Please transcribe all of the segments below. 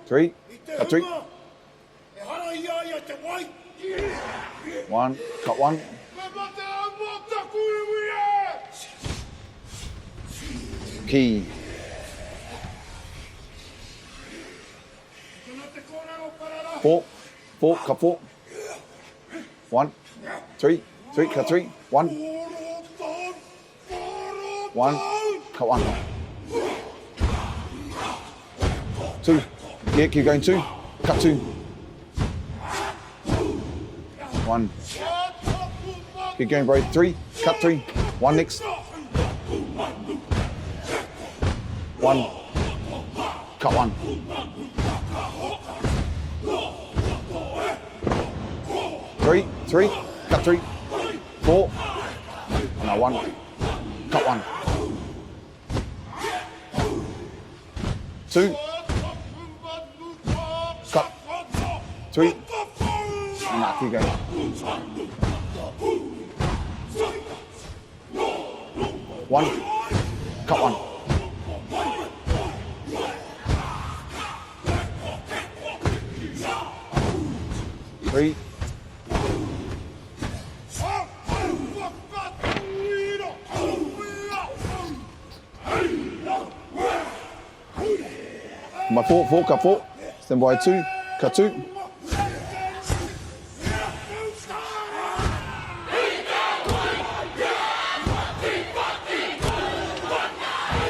3, cut 3. 1, cut 1. Key. 4, 4, cut 4. 1, 3, 3, cut 3. 1, 1, cut 1. 2, yeah, keep going 2, cut 2. 1, keep going bro, 3, cut 3. 1 next. 1, cut 1. 3, 3, cut 3. 4, now 1, cut 1. 2, cut 3. Now keep going. 1, cut 1. 3. My 4, 4, cut 4. Stand by 2, cut 2.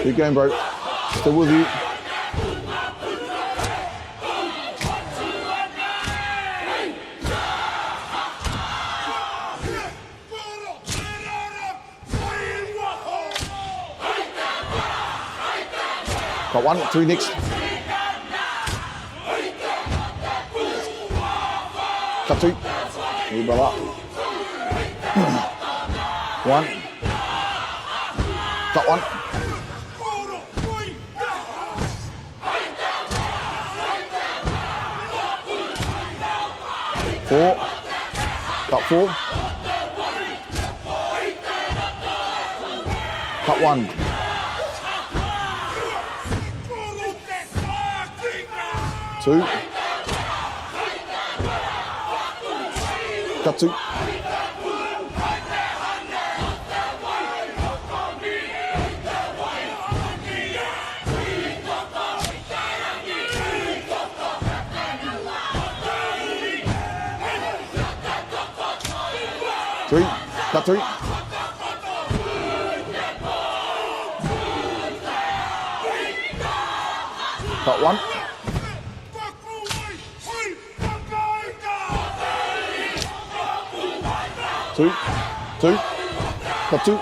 Keep going, bro. Still with you. Got 1, 3 next. Cut 2. You got that. 1. Cut 1. 4. Cut 4. Cut 1. 2. Cut 2. 3, cut 3. 1. 2, 2, cut 2.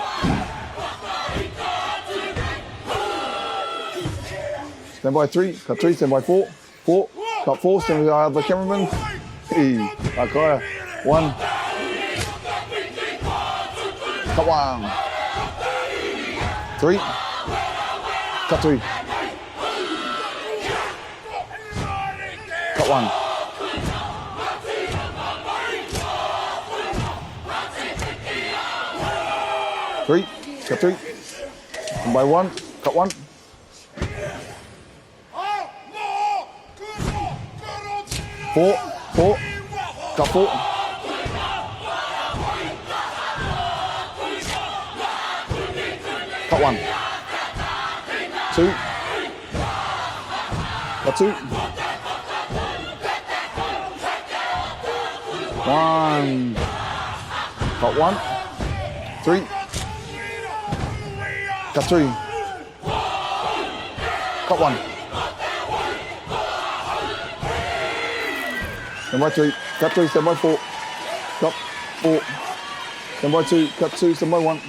Stand by 3, cut 3, stand by 4. 4, cut 4, stand by the cameraman. Hey, Haka. 1. Cut 1. 3. Cut 3. Cut 1. 3. Cut 3. One by 1. Cut 1. 4. 4. Cut 4. 1. 2. Cut 2. 1. Cut 1. 3. Cut 3. Cut 1. Stand by 3. Cut 3. Stand by 4. Cut 4. Stand by 2. Cut 2. Stand by 1.